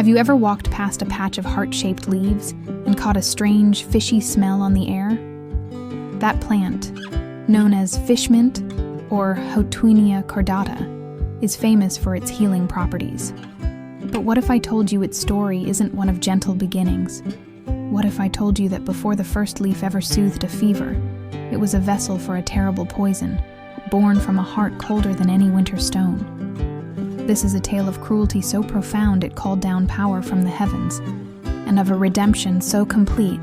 Have you ever walked past a patch of heart-shaped leaves and caught a strange, fishy smell on the air? That plant, known as fish mint or Houttuynia cordata, is famous for its healing properties. But what if I told you its story isn't one of gentle beginnings? What if I told you that before the first leaf ever soothed a fever, it was a vessel for a terrible poison, born from a heart colder than any winter stone? This is a tale of cruelty so profound it called down power from the heavens, and of a redemption so complete,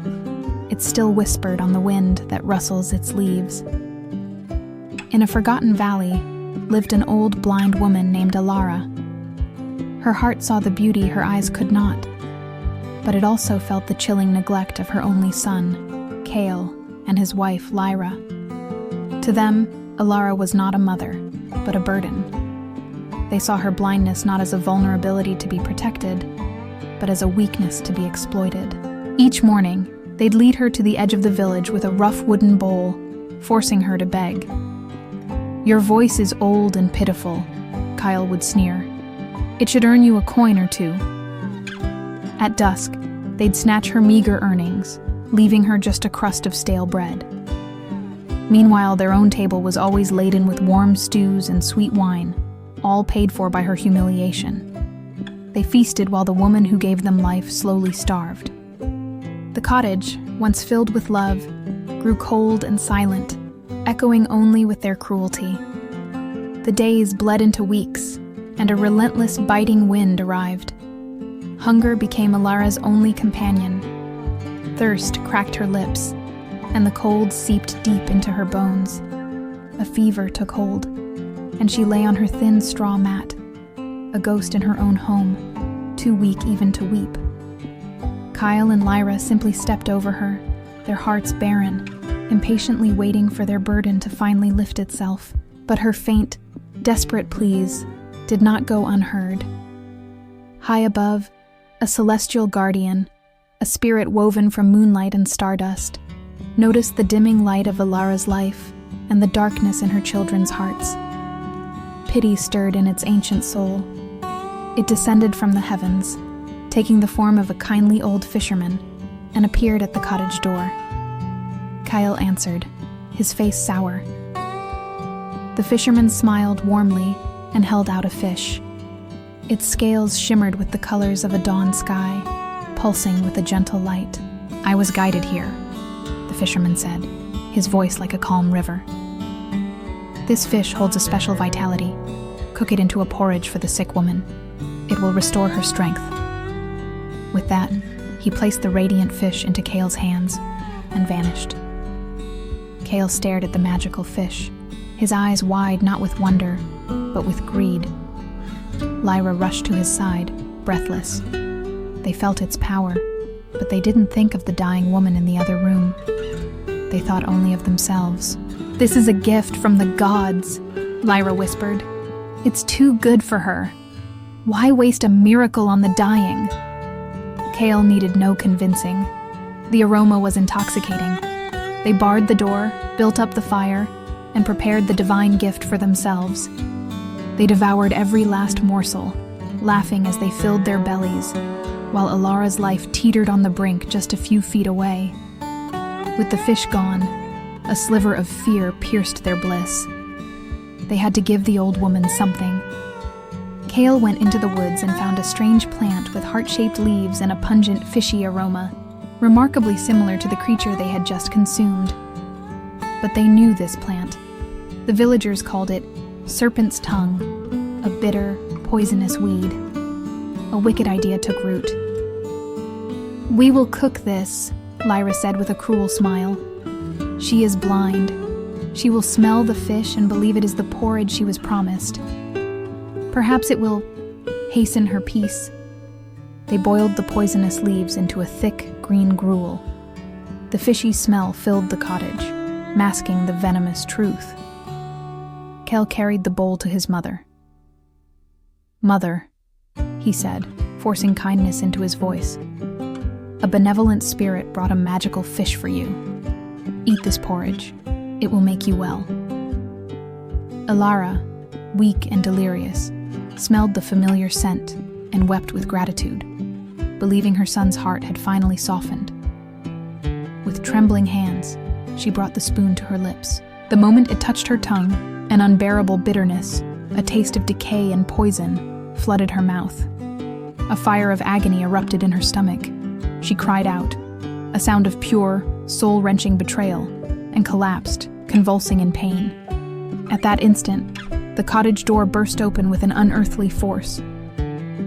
it's still whispered on the wind that rustles its leaves. In a forgotten valley lived an old blind woman named Alara. Her heart saw the beauty her eyes could not, but it also felt the chilling neglect of her only son, Kale, and his wife, Lyra. To them, Alara was not a mother, but a burden. They saw her blindness not as a vulnerability to be protected, but as a weakness to be exploited. Each morning, they'd lead her to the edge of the village with a rough wooden bowl, forcing her to beg. "Your voice is old and pitiful," Kyle would sneer. "It should earn you a coin or two." At dusk, they'd snatch her meager earnings, leaving her just a crust of stale bread. Meanwhile, their own table was always laden with warm stews and sweet wine, all paid for by her humiliation. They feasted while the woman who gave them life slowly starved. The cottage, once filled with love, grew cold and silent, echoing only with their cruelty. The days bled into weeks, and a relentless biting wind arrived. Hunger became Alara's only companion. Thirst cracked her lips, and the cold seeped deep into her bones. A fever took hold, and she lay on her thin straw mat, a ghost in her own home, too weak even to weep. Kyle and Lyra simply stepped over her, their hearts barren, impatiently waiting for their burden to finally lift itself. But her faint, desperate pleas did not go unheard. High above, a celestial guardian, a spirit woven from moonlight and stardust, noticed the dimming light of Alara's life and the darkness in her children's hearts. Pity stirred in its ancient soul. It descended from the heavens, taking the form of a kindly old fisherman, and appeared at the cottage door. Kyle answered, his face sour. The fisherman smiled warmly and held out a fish. Its scales shimmered with the colors of a dawn sky, pulsing with a gentle light. "I was guided here," the fisherman said, his voice like a calm river. "This fish holds a special vitality. Cook it into a porridge for the sick woman. It will restore her strength." With that, he placed the radiant fish into Kale's hands and vanished. Kale stared at the magical fish, his eyes wide not with wonder, but with greed. Lyra rushed to his side, breathless. They felt its power, but they didn't think of the dying woman in the other room. They thought only of themselves. "This is a gift from the gods," Lyra whispered. "It's too good for her. Why waste a miracle on the dying?" Kale needed no convincing. The aroma was intoxicating. They barred the door, built up the fire, and prepared the divine gift for themselves. They devoured every last morsel, laughing as they filled their bellies, while Alara's life teetered on the brink just a few feet away. With the fish gone, a sliver of fear pierced their bliss. They had to give the old woman something. Kale went into the woods and found a strange plant with heart-shaped leaves and a pungent, fishy aroma, remarkably similar to the creature they had just consumed. But they knew this plant. The villagers called it serpent's tongue, a bitter, poisonous weed. A wicked idea took root. "We will cook this," Lyra said with a cruel smile. "She is blind. She will smell the fish and believe it is the porridge she was promised. Perhaps it will hasten her peace." They boiled the poisonous leaves into a thick, green gruel. The fishy smell filled the cottage, masking the venomous truth. Kale carried the bowl to his mother. "Mother," he said, forcing kindness into his voice, "a benevolent spirit brought a magical fish for you. Eat this porridge. It will make you well." Alara, weak and delirious, smelled the familiar scent and wept with gratitude. believing her son's heart had finally softened. With trembling hands, she brought the spoon to her lips. The moment it touched her tongue, an unbearable bitterness, a taste of decay and poison, flooded her mouth. A fire of agony erupted in her stomach. She cried out, a sound of pure, soul-wrenching betrayal, and collapsed, convulsing in pain. At that instant, the cottage door burst open with an unearthly force.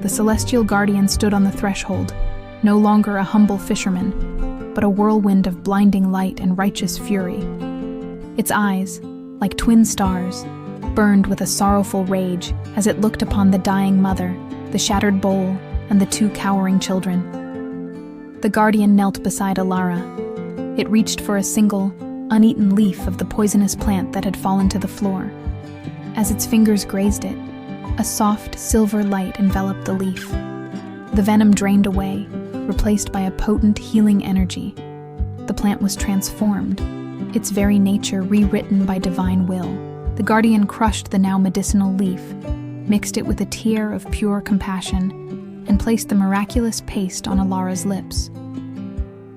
The celestial guardian stood on the threshold, no longer a humble fisherman, but a whirlwind of blinding light and righteous fury. Its eyes, like twin stars, burned with a sorrowful rage as it looked upon the dying mother, the shattered bowl, and the two cowering children. The guardian knelt beside Alara. It reached for a single, uneaten leaf of the poisonous plant that had fallen to the floor. As its fingers grazed it, a soft, silver light enveloped the leaf. The venom drained away, replaced by a potent healing energy. The plant was transformed, its very nature rewritten by divine will. The guardian crushed the now medicinal leaf, mixed it with a tear of pure compassion, and placed the miraculous paste on Alara's lips.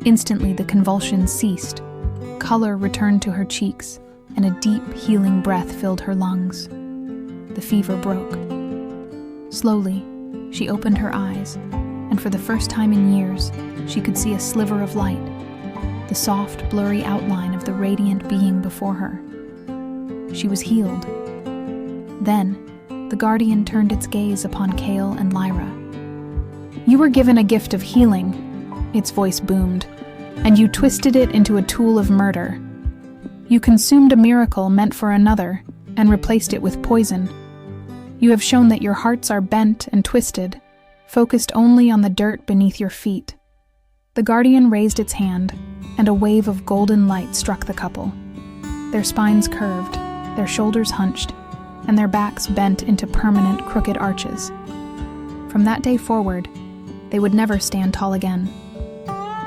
Instantly, the convulsions ceased. Color returned to her cheeks, and a deep, healing breath filled her lungs. The fever broke. Slowly, she opened her eyes, and for the first time in years, she could see a sliver of light, the soft, blurry outline of the radiant being before her. She was healed. Then, the guardian turned its gaze upon Kale and Lyra. "You were given a gift of healing," its voice boomed, "and you twisted it into a tool of murder. You consumed a miracle meant for another and replaced it with poison. You have shown that your hearts are bent and twisted, focused only on the dirt beneath your feet." The guardian raised its hand, and a wave of golden light struck the couple. Their spines curved, their shoulders hunched, and their backs bent into permanent crooked arches. From that day forward, they would never stand tall again,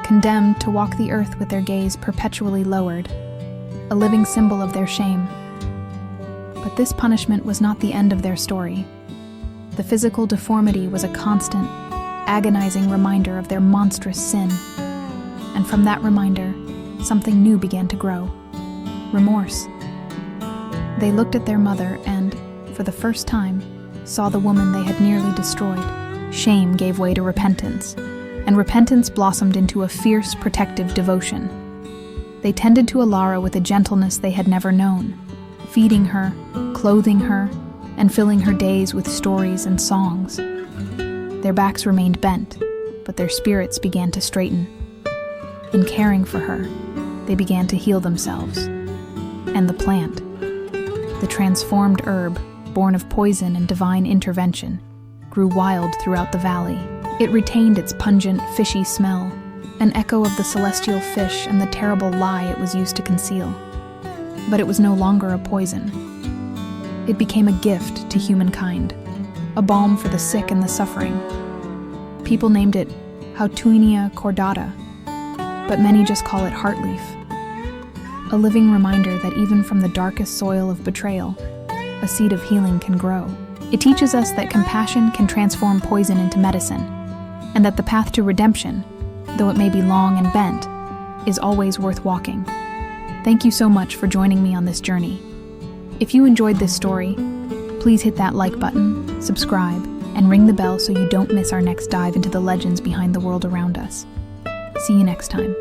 condemned to walk the earth with their gaze perpetually lowered, a living symbol of their shame. But this punishment was not the end of their story. The physical deformity was a constant, agonizing reminder of their monstrous sin. And from that reminder, something new began to grow: remorse. They looked at their mother and, for the first time, saw the woman they had nearly destroyed. Shame gave way to repentance, and repentance blossomed into a fierce, protective devotion. They tended to Alara with a gentleness they had never known, feeding her, clothing her, and filling her days with stories and songs. Their backs remained bent, but their spirits began to straighten. In caring for her, they began to heal themselves. And the plant, the transformed herb, born of poison and divine intervention, grew wild throughout the valley. It retained its pungent, fishy smell, an echo of the celestial fish and the terrible lie it was used to conceal. But it was no longer a poison. It became a gift to humankind, a balm for the sick and the suffering. People named it Hautuinia cordata, but many just call it heartleaf. A living reminder that even from the darkest soil of betrayal, a seed of healing can grow. It teaches us that compassion can transform poison into medicine, and that the path to redemption, though it may be long and bent, is always worth walking. Thank you so much for joining me on this journey. If you enjoyed this story, please hit that like button, subscribe, and ring the bell so you don't miss our next dive into the legends behind the world around us. See you next time.